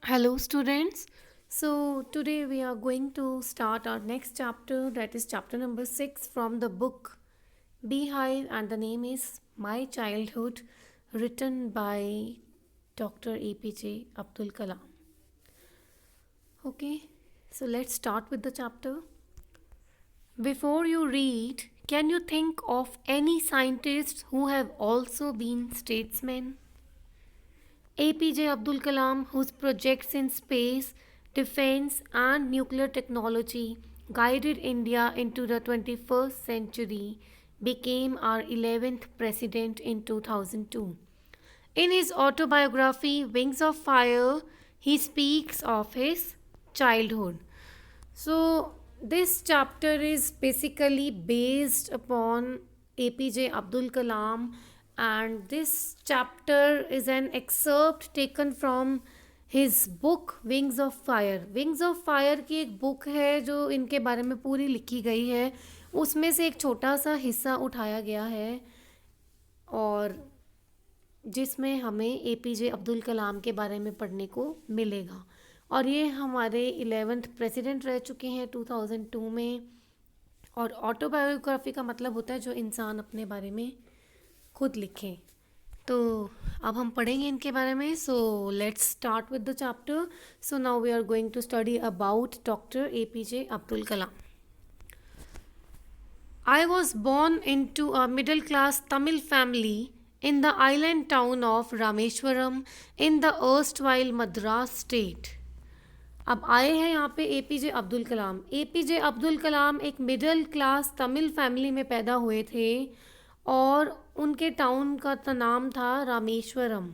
Hello, students. So, today we are going to start our next chapter, that is chapter number 6 from the book Beehive, and the name is My Childhood, written by Dr. APJ Abdul Kalam. Okay, so let's start with the chapter. Before you read, can you think of any scientists who have also been statesmen? APJ Abdul Kalam, whose projects in space, defense, and nuclear technology guided India into the 21st century, became our 11th president in 2002. In his autobiography, Wings of Fire, he speaks of his childhood. So, this chapter is basically based upon APJ Abdul Kalam, and this chapter is an excerpt taken from his book Wings of Fire. Wings of Fire की एक book है जो इनके बारे में पूरी लिखी गई है, उसमें से एक छोटा सा हिस्सा उठाया गया है और जिसमें हमें एपीजे अब्दुल कलाम के बारे में पढ़ने को मिलेगा। और ये हमारे 11th प्रेसिडेंट रह चुके हैं 2002 में। और ऑटोबायोग्राफी का मतलब होता है जो इंसान अपने बारे में खुद लिखे। तो अब हम पढ़ेंगे इनके बारे में। So let's start with the chapter. So now we are going to study about doctor APJ Abdul Kalam. I was born into a middle class Tamil family in the island town of Rameshwaram in the erstwhile Madras state. अब आए हैं यहाँ पे APJ Abdul कलाम। APJ Abdul कलाम एक middle class Tamil family में पैदा हुए थे और उनके टाउन का नाम था रामेश्वरम,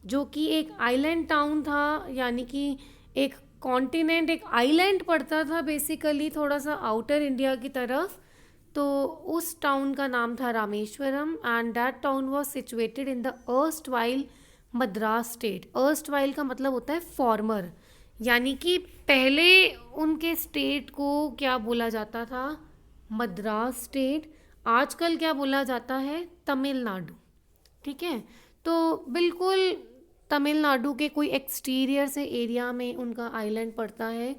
जो कि एक आइलैंड टाउन था, यानी कि एक कॉन्टिनेंट, एक आइलैंड पड़ता था बेसिकली, थोड़ा सा आउटर इंडिया की तरफ। तो उस टाउन का नाम था Rameswaram and that town was situated in the erst while Madras state. Erst while का मतलब होता है फॉर्मर, यानी कि पहले उनके स्टेट को क्या बोला जाता था? मद्रास स्टेट। आजकल क्या बोला जाता है? तमिलनाडु। ठीक है, तो बिल्कुल तमिलनाडु के कोई एक्सटीरियर से एरिया में उनका आइलैंड पड़ता है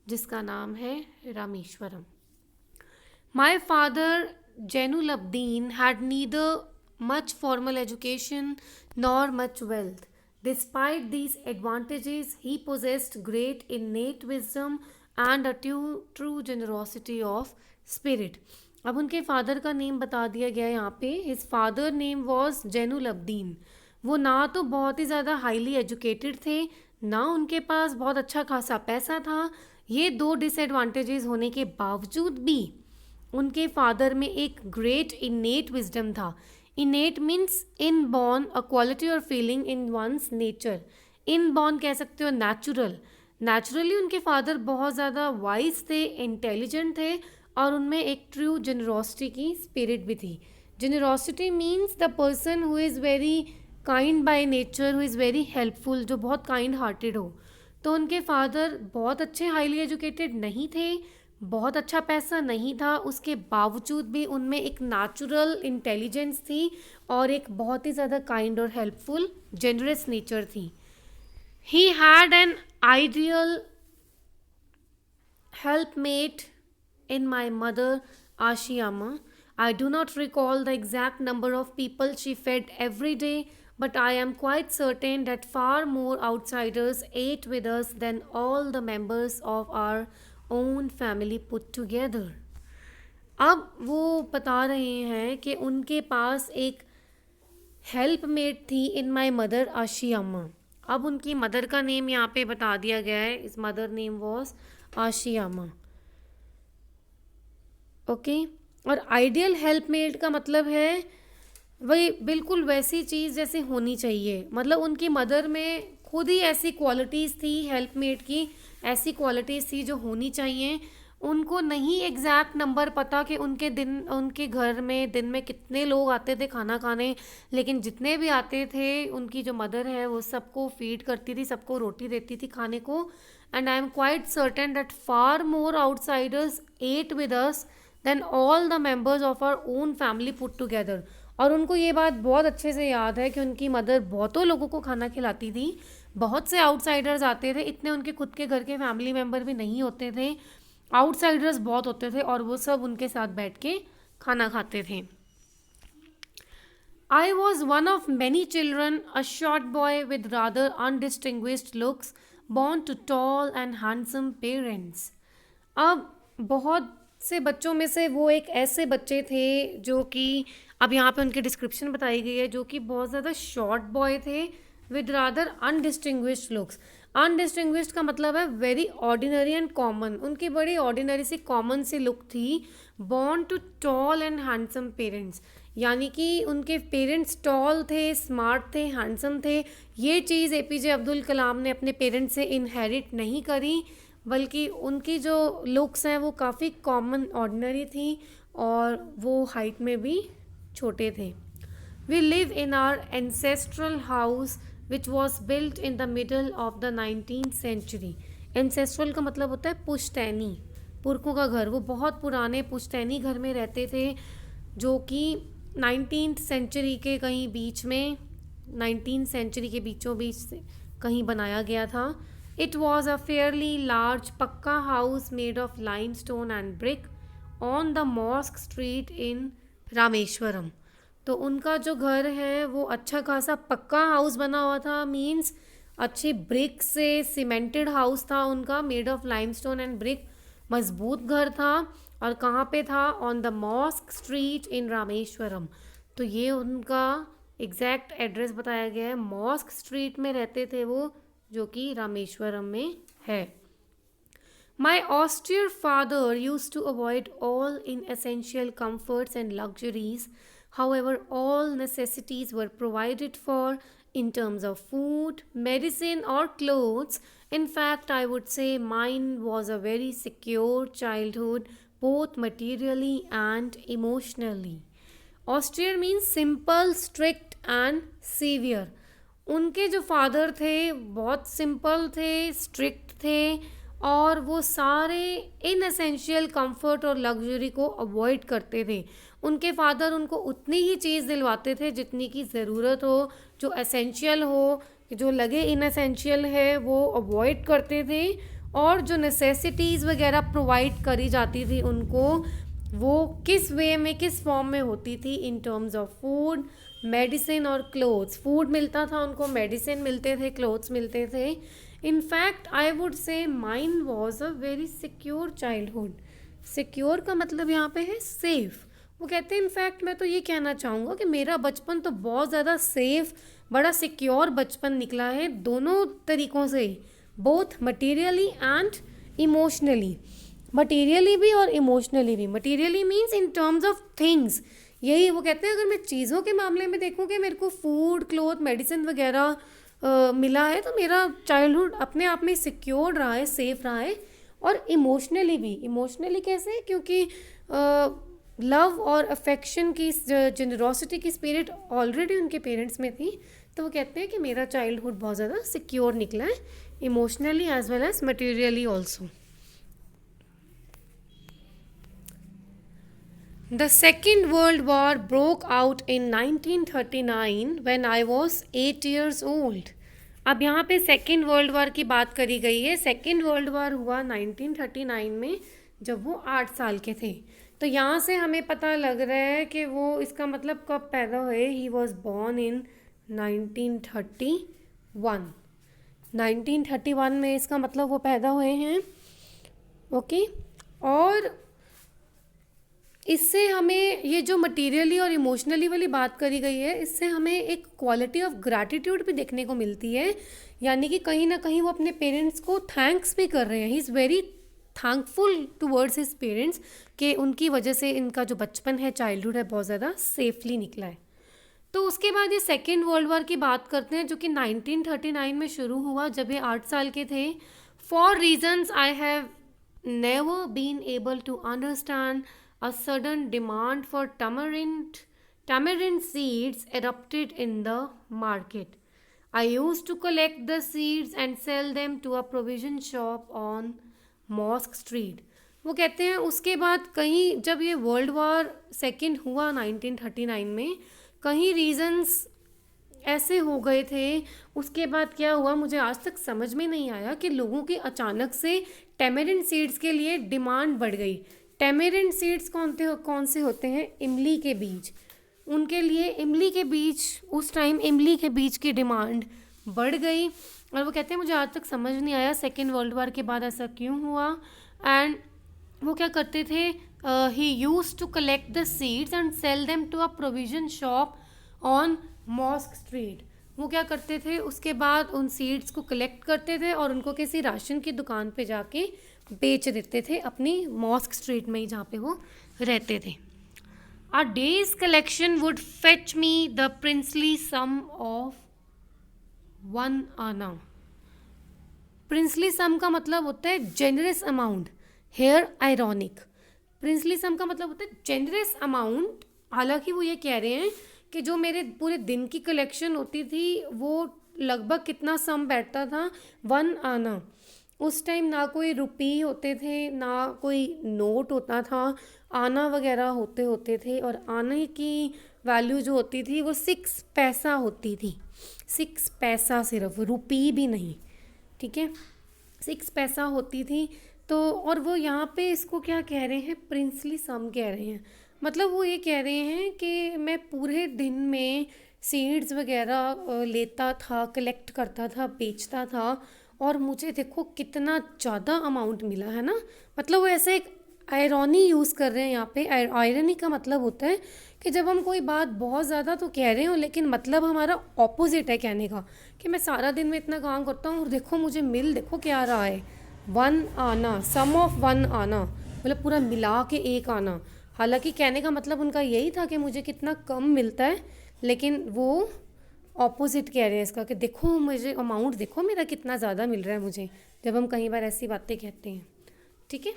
जिसका नाम है Rameswaram. My father, Jainul Abdeen, had neither much formal education nor much wealth. Despite these advantages, he possessed great innate wisdom and a true generosity of spirit. अब उनके फादर का नेम बता दिया गया है यहाँ पे। His father name was Zainul Abdeen. वो ना तो बहुत ही ज़्यादा हाईली एजुकेटेड थे, ना उनके पास बहुत अच्छा खासा पैसा था। ये दो डिसएडवांटेजेस होने के बावजूद भी उनके फादर में एक ग्रेट इनेट विजडम था। Innate means inborn, a quality और feeling in one's nature. Inborn कह सकते हो नेचुरल। नेचुरली उनके फादर बहुत ज़्यादा वाइज थे, इंटेलिजेंट थे और उनमें एक ट्रू जेनरोसिटी की स्पिरिट भी थी। Generosity means the person who is very kind by nature, who is very helpful, जो बहुत काइंड हार्टेड हो। तो उनके फादर बहुत अच्छे हाईली एजुकेटेड नहीं थे, बहुत अच्छा पैसा नहीं था, उसके बावजूद भी उनमें एक नेचुरल इंटेलिजेंस थी और एक बहुत ही ज़्यादा काइंड और हेल्पफुल जेनरस नेचर थी। He had an ideal helpmate in my mother Ashiyama. I do not recall the exact number of people she fed every day, but I am quite certain that far more outsiders ate with us than all the members of our own family put together. अब वो बता रहे हैं कि उनके पास एक हेल्पमेट थी in my mother आशियामा। अब उनकी मदर का नेम यहाँ पे बता दिया गया है। इस मदर नेम वॉज आशियामा। ओके, और आइडियल हेल्पमेट का मतलब है वही बिल्कुल वैसी चीज़ जैसे होनी चाहिए। मतलब उनकी मदर में खुद ही ऐसी क्वालिटीज़ थी, हेल्पमेट की ऐसी क्वालिटीज़ थी जो होनी चाहिए। उनको नहीं एग्जैक्ट नंबर पता कि उनके घर में दिन में कितने लोग आते थे खाना खाने, लेकिन जितने भी आते थे उनकी जो मदर है वो सबको फीड करती थी, सबको रोटी देती थी खाने को। And I am quite certain that far more outsiders ate with us than all the members of our own family put together. और उनको ये बात बहुत अच्छे से याद है कि उनकी मदर बहुतों लोगों को खाना खिलाती थी, बहुत से आउटसाइडर्स आते थे, इतने उनके खुद के घर के फैमिली मेम्बर भी नहीं होते थे, आउटसाइडर्स बहुत होते थे और वो सब उनके साथ बैठ के खाना खाते थे. I was one of many children, a short boy with rather undistinguished looks, born to tall and handsome parents. अब बहुत से बच्चों में से वो एक ऐसे बच्चे थे जो कि अब यहाँ पे उनकी डिस्क्रिप्शन बताई गई है, जो कि बहुत ज़्यादा शॉर्ट बॉय थे with rather undistinguished looks. Undistinguished का मतलब है वेरी ऑर्डिनरी एंड कॉमन, उनकी बड़ी ऑर्डिनरी सी कॉमन सी लुक थी. Born to tall and handsome parents, यानी कि उनके पेरेंट्स टॉल थे, स्मार्ट थे, हैंडसम थे. ये चीज़ एपीजे अब्दुल कलाम ने अपने पेरेंट्स से इनहेरिट नहीं करी, बल्कि उनकी जो लुक्स हैं वो काफ़ी कॉमन ऑर्डिनरी थी और वो हाइट में भी छोटे थे. We live in our ancestral house which was built in the middle of the 19th century. Ancestral का मतलब होता है पुश्तैनी, पुरखों का घर. वो बहुत पुराने पुश्तैनी घर में रहते थे जो कि 19th सेंचुरी के कहीं बीच में, 19th सेंचुरी के बीचों बीच से कहीं बनाया गया था. It was a fairly large pucca house made of limestone and brick on the mosque street in Rameswaram. तो उनका जो घर है वो अच्छा खासा पक्का हाउस बना हुआ था, मीन्स अच्छे ब्रिक से सीमेंटेड हाउस था उनका, made of limestone and brick. मजबूत घर था और कहाँ पे था? On the mosque street in Rameswaram. तो ये उनका एग्जैक्ट एड्रेस बताया गया है, मॉस्क स्ट्रीट में रहते थे वो, जो कि रामेश्वरम में है. My austere father used to avoid all inessential comforts and luxuries. However, all necessities were provided for in terms of food, medicine, or clothes. In fact, I would say mine was a very secure childhood, both materially and emotionally. Austere means simple, strict, and severe. उनके जो father थे बहुत simple थे, strict थे और वो सारे इनएसेंशियल comfort और लग्जरी को अवॉइड करते थे. उनके फादर उनको उतनी ही चीज़ दिलवाते थे जितनी की ज़रूरत हो, जो एसेंशियल हो, जो लगे इनएसेंशियल है वो अवॉइड करते थे, और जो नेसेसिटीज़ वगैरह प्रोवाइड करी जाती थी उनको, वो किस वे में, किस फॉर्म में होती थी? In terms of food, medicine और क्लोथ्स. फूड मिलता था उनको, मेडिसिन मिलते थे, क्लोथ्स मिलते थे. In fact I would say mine was a very secure childhood. Secure का मतलब यहाँ पे है सेफ. वो कहते हैं इनफैक्ट मैं तो ये कहना चाहूँगा कि मेरा बचपन तो बहुत ज़्यादा सेफ, बड़ा सिक्योर बचपन निकला है दोनों तरीक़ों से, both materially and emotionally. Materially भी और इमोशनली भी. Materially means in terms of things. यही वो कहते हैं अगर मैं चीज़ों के मामले में देखूँ कि मेरे को फूड, क्लोथ, मेडिसिन वगैरह मिला है, तो मेरा चाइल्डहुड अपने आप में सिक्योर रहा है, सेफ रहा है. और इमोशनली भी. इमोशनली कैसे? क्योंकि लव और अफेक्शन की, जनरोसिटी की स्पिरिट ऑलरेडी उनके पेरेंट्स में थी. तो वो कहते हैं कि मेरा चाइल्डहुड बहुत ज़्यादा सिक्योर निकला है, emotionally as well as materially also. The Second World War broke out in 1939 when I was 8 years old. अब यहाँ पे सेकेंड वर्ल्ड वार की बात करी गई है. सेकेंड वर्ल्ड वार हुआ 1939 में जब वो 8 साल के थे. तो यहाँ से हमें पता लग रहा है कि वो, इसका मतलब कब पैदा हुए. He was born in 1931. 1931 में इसका मतलब वो पैदा हुए हैं. ओके. और इससे हमें ये जो मटीरियली और इमोशनली वाली बात करी गई है, इससे हमें एक क्वालिटी ऑफ ग्रैटिट्यूड भी देखने को मिलती है. यानी कि कहीं ना कहीं वो अपने पेरेंट्स को थैंक्स भी कर रहे हैं. He is very thankful towards his parents कि उनकी वजह से इनका जो बचपन है, चाइल्डहुड है, बहुत ज़्यादा सेफली निकला है. तो उसके बाद ये सेकेंड वर्ल्ड वार की बात करते हैं जो कि 1939 में शुरू हुआ जब ये 8 साल के थे. For reasons I have never been able to understand, a sudden demand for tamarind seeds erupted in the market. I used to collect the seeds and sell them to a provision shop on Mosque Street. वो कहते हैं उसके बाद कहीं जब ये world war second हुआ 1939 में, कहीं रीजंस ऐसे हो गए थे। उसके बाद क्या हुआ मुझे आज तक समझ में नहीं आया कि लोगों की अचानक से टेमेरिंड सीड्स के लिए डिमांड बढ़ गई। टेमेरिंड सीड्स कौन से होते हैं? इमली के बीज। उनके लिए इमली के बीज, उस टाइम इमली के बीज की डिमांड बढ़ गई। और वो कहते हैं मुझे आज तक समझ नहीं आया सेकेंड वर्ल्ड वॉर के बाद ऐसा क्यों हुआ। एंड वो क्या करते थे, he used to collect the seeds and sell them to a provision shop on mosque street. वो क्या करते थे, उसके बाद उन सीड्स को कलेक्ट करते थे और उनको किसी राशन की दुकान पे जाके बेच देते थे, अपनी मॉस्क स्ट्रीट में ही जहाँ पे वो रहते थे। A day's collection would fetch me the princely sum of 1 आना। प्रिंसली सम का मतलब होता है generous amount, here ironic. Princely sum का मतलब होता है जेनरस अमाउंट। हालांकि वो ये कह रहे हैं कि जो मेरे पूरे दिन की कलेक्शन होती थी वो लगभग कितना सम बैठता था, 1 आना। उस टाइम ना कोई रुपी होते थे ना कोई नोट होता था, आना वगैरह होते थे। और आने की वैल्यू जो होती थी वो 6 पैसा होती थी। 6 पैसा, सिर्फ रुपी भी नहीं, ठीक है, 6 पैसा होती थी। तो और वो यहाँ पे इसको क्या कह रहे हैं, प्रिंसली सम कह रहे हैं। मतलब वो ये कह रहे हैं कि मैं पूरे दिन में सीड्स वगैरह लेता था, कलेक्ट करता था, बेचता था, और मुझे देखो कितना ज़्यादा अमाउंट मिला है ना। मतलब वो ऐसे एक आयरनी यूज़ कर रहे हैं यहाँ पे। आयरनी का मतलब होता है कि जब हम कोई बात बहुत ज़्यादा तो कह रहे हो लेकिन मतलब हमारा ऑपोजिट है कहने का, कि मैं सारा दिन में इतना काम करता हूँ और देखो मुझे देखो क्या आ रहा है, 1 आना, सम ऑफ 1 आना, मतलब पूरा मिला के 1 आना। हालांकि कहने का मतलब उनका यही था कि मुझे कितना कम मिलता है, लेकिन वो ऑपोजिट कह रहे हैं इसका कि देखो मुझे अमाउंट, देखो मेरा कितना ज़्यादा मिल रहा है मुझे, जब हम कई बार ऐसी बातें कहते हैं, ठीक है।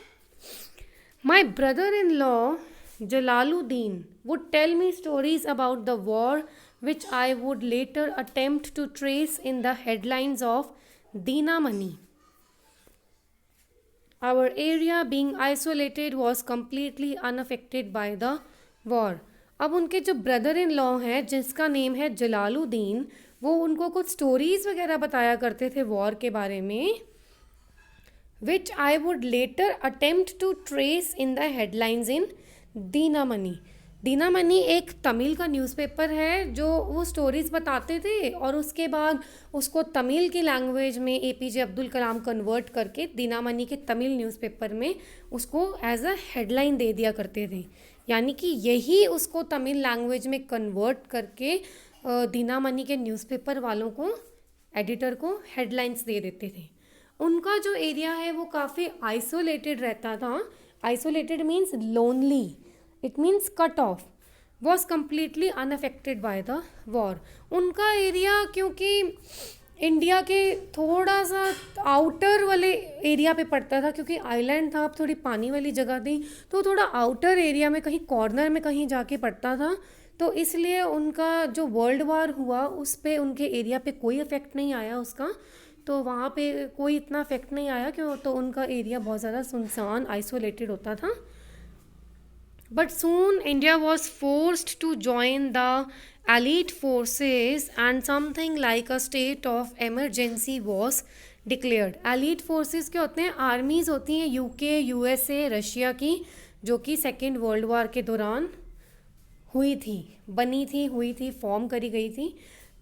My brother in law Jalaluddin would tell me stories about the war which I would later attempt to trace in the headlines of Dinamani. Our area being isolated was completely unaffected by the war. अब उनके जो brother in law हैं जिसका name है जलालुद्दीन, वो उनको कुछ stories वगैरह बताया करते थे वॉर के बारे में, which I would later attempt to trace in the headlines in Dinamani. दीनामनी एक तमिल का न्यूज़पेपर है जो वो स्टोरीज़ बताते थे और उसके बाद उसको तमिल की लैंग्वेज में एपीजे अब्दुल कलाम कन्वर्ट करके दीनामनी के तमिल न्यूज़पेपर में उसको एज अ हेडलाइन दे दिया करते थे। यानी कि यही उसको तमिल लैंग्वेज में कन्वर्ट करके दीनामनी के न्यूज़पेपर वालों को, एडिटर को हेडलाइंस दे देते थे। उनका जो एरिया है वो काफ़ी आइसोलेटेड रहता था। Isolated means lonely, it means cut off, was completely unaffected by the war. उनका एरिया क्योंकि इंडिया के थोड़ा सा आउटर वाले एरिया पे पड़ता था, क्योंकि आइलैंड था, अब थोड़ी पानी वाली जगह थी, तो थोड़ा आउटर एरिया में कहीं कॉर्नर में कहीं जाके पड़ता था। तो इसलिए उनका जो वर्ल्ड वॉर हुआ उस पे उनके एरिया पे कोई इफ़ेक्ट नहीं आया उसका, तो वहाँ पे कोई इतना इफेक्ट नहीं आया क्यों, तो उनका एरिया बहुत ज़्यादा सुनसान आइसोलेटेड होता था। But soon India was forced to join the Allied forces and something like a state of emergency was declared. Allied forces क्या होते हैं? आर्मीज़ होती हैं यूके, यूएसए, रशिया की, जो कि सेकेंड वर्ल्ड वॉर के दौरान हुई थी, फॉर्म करी गई थी।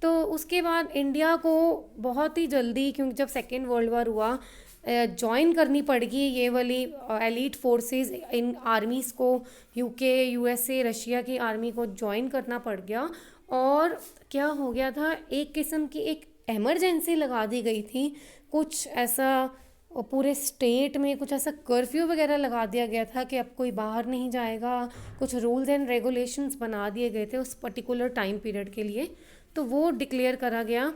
तो उसके बाद इंडिया को बहुत ही जल्दी, क्योंकि जब सेकेंड वर्ल्ड वॉर हुआ, ज्वाइन करनी पड़ेगी ये वाली एलीट फोर्सेस, इन आर्मीज़ को, यूके, यूएसए, रशिया की आर्मी को ज्वाइन करना पड़ गया। और क्या हो गया था, एक किस्म की एक इमरजेंसी लगा दी गई थी, कुछ ऐसा पूरे स्टेट में कुछ ऐसा कर्फ्यू वगैरह लगा दिया गया था कि अब कोई बाहर नहीं जाएगा, कुछ रूल्स एंड रेगुलेशंस बना दिए गए थे उस पर्टिकुलर टाइम पीरियड के लिए, तो वो डिक्लेयर करा गया।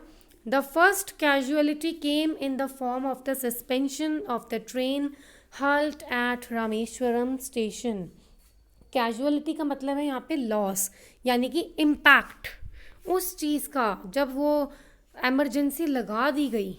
The first casualty came in the form of the suspension of the train halt at Rameswaram station. Casualty का मतलब है यहाँ पे लॉस, यानी कि इम्पैक्ट उस चीज़ का, जब वो एमरजेंसी लगा दी गई,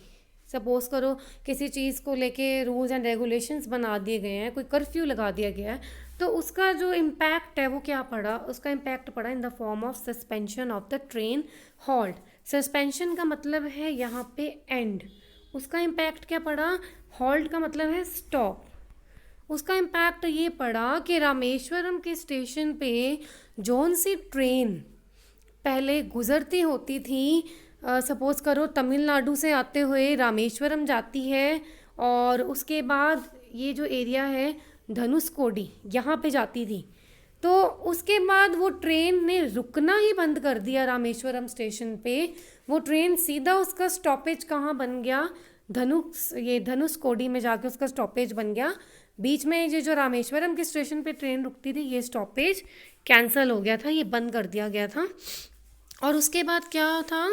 सपोज़ करो किसी चीज़ को लेके रूल्स एंड रेगुलेशंस बना दिए गए हैं, कोई कर्फ्यू लगा दिया गया है, तो उसका जो इम्पैक्ट है वो क्या पड़ा, उसका इम्पैक्ट पड़ा in the form of suspension of the train halt. Suspension का मतलब है यहाँ पे एंड, उसका इम्पैक्ट क्या पड़ा, हॉल्ट का मतलब है स्टॉप, उसका इम्पैक्ट ये पड़ा कि रामेश्वरम के स्टेशन पे जौन सी ट्रेन पहले गुज़रती होती थी, सपोज़ करो तमिलनाडु से आते हुए रामेश्वरम जाती है और उसके बाद ये जो एरिया है धनुषकोडी यहाँ पे जाती थी, तो उसके बाद वो ट्रेन ने रुकना ही बंद कर दिया रामेश्वरम स्टेशन पे। वो ट्रेन सीधा उसका स्टॉपेज कहाँ बन गया, धनुषकोडी में जाके उसका स्टॉपेज बन गया। बीच में ये जो रामेश्वरम के स्टेशन पे ट्रेन रुकती थी ये स्टॉपेज कैंसिल हो गया था, ये बंद कर दिया गया था। और उसके बाद क्या था,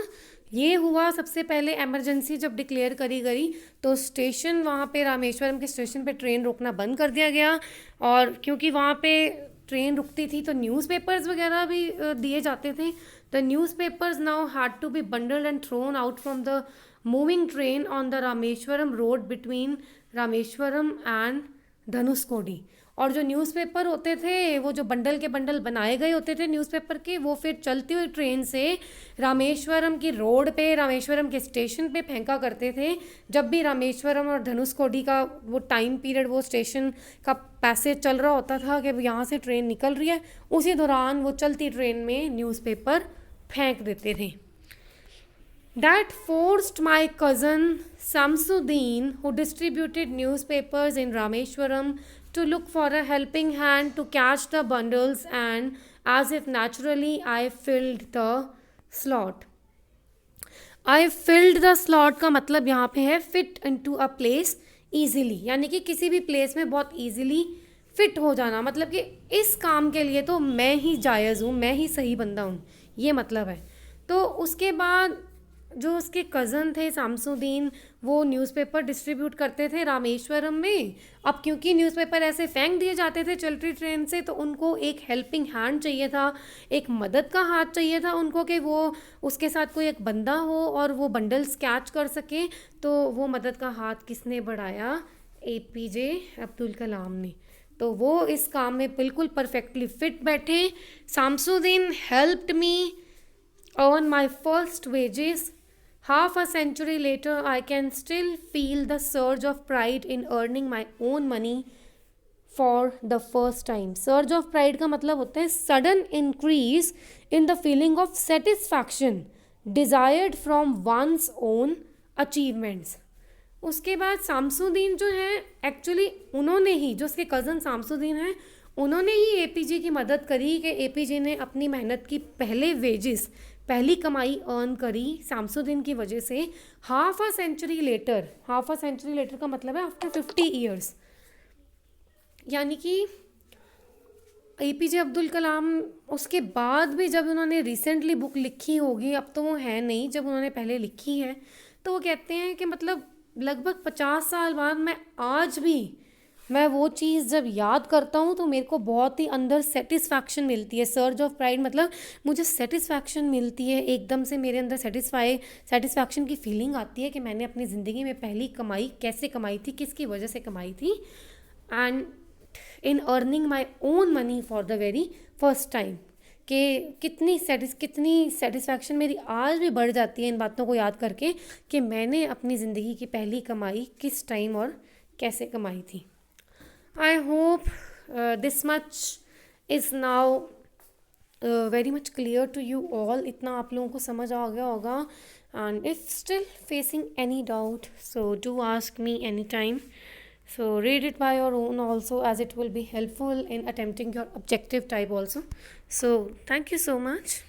ये हुआ सबसे पहले इमरजेंसी जब डिक्लेयर करी गई तो स्टेशन वहाँ पे रामेश्वरम के स्टेशन पे ट्रेन रोकना बंद कर दिया गया। और क्योंकि वहाँ पे ट्रेन रुकती थी तो न्यूज़पेपर्स वगैरह भी दिए जाते थे। The newspapers now had to be bundled and thrown out from the moving train on the Rameswaram road between Rameswaram and Dhanushkodi. और जो न्यूज़पेपर होते थे वो जो बंडल के बंडल बनाए गए होते थे न्यूज़पेपर के, वो फिर चलती हुई ट्रेन से रामेश्वरम की रोड पे, रामेश्वरम के स्टेशन पे फेंका करते थे। जब भी रामेश्वरम और धनुषकोडी का वो टाइम पीरियड, वो स्टेशन का पैसेज चल रहा होता था कि यहाँ से ट्रेन निकल रही है, उसी दौरान वो चलती ट्रेन में न्यूज़पेपर फेंक देते थे। That forced my cousin Samsudeen, who distributed newspapers in Rameshwaram, to look for a helping hand to catch the bundles, and as if naturally I filled the slot. I filled the slot का मतलब यहाँ पे है fit into a place easily, यानी कि किसी भी place में बहुत easily फिट हो जाना, मतलब कि इस काम के लिए तो मैं ही जायज़ हूँ, मैं ही सही बंदा हूँ, ये मतलब है। तो उसके बाद जो उसके कज़न थे शामसुद्दीन, वो न्यूज़पेपर डिस्ट्रीब्यूट करते थे रामेश्वरम में। अब क्योंकि न्यूज़पेपर ऐसे फेंक दिए जाते थे चलती ट्रेन से, तो उनको एक हेल्पिंग हैंड चाहिए था, एक मदद का हाथ चाहिए था उनको, कि वो उसके साथ कोई एक बंदा हो और वो बंडल्स कैच कर सके। तो वो मदद का हाथ किसने बढ़ाया, APJ अब्दुल कलाम ने। तो वो इस काम में बिल्कुल परफेक्टली फिट बैठे। Shamsuddin helped me earn my first wages. Half a century later, I can still feel the surge of pride in earning my own money for the first time. Surge of pride का मतलब होता है sudden increase in the feeling of satisfaction desired from one's own achievements. उसके बाद शामसुद्दीन जो है, actually उन्होंने ही, जो उसके कज़न शामसुद्दीन हैं, उन्होंने ही APJ की मदद करी कि APJ ने अपनी मेहनत की पहले वेजेस, पहली कमाई अर्न करी शामसुद्दीन की वजह से। हाफ अ सेंचुरी लेटर का मतलब है आफ्टर 50 ईयर्स, यानी कि APJ अब्दुल कलाम उसके बाद भी जब उन्होंने रिसेंटली बुक लिखी होगी, अब तो वो है नहीं, जब उन्होंने पहले लिखी है, तो वो कहते हैं कि मतलब लगभग 50 साल बाद मैं वो चीज़ जब याद करता हूँ तो मेरे को बहुत ही अंदर सेटिस्फैक्शन मिलती है। सर्ज ऑफ प्राइड मतलब मुझे सेटिस्फैक्शन मिलती है, एकदम से मेरे अंदर सेटिस्फैक्शन की फीलिंग आती है कि मैंने अपनी ज़िंदगी में पहली कमाई कैसे कमाई थी, किसकी वजह से कमाई थी, and in earning my own money for the very first time. कि कितनी सेटिस्फैक्शन मेरी आज भी बढ़ जाती है इन बातों को याद करके कि मैंने अपनी ज़िंदगी की पहली कमाई किस टाइम और कैसे कमाई थी। I hope this much is now very much clear to you all. इतना आप लोगों को समझ आ गया होगा। And if still facing any doubt, so do ask me anytime. So read it by your own also, as it will be helpful in attempting your objective type also. So thank you so much.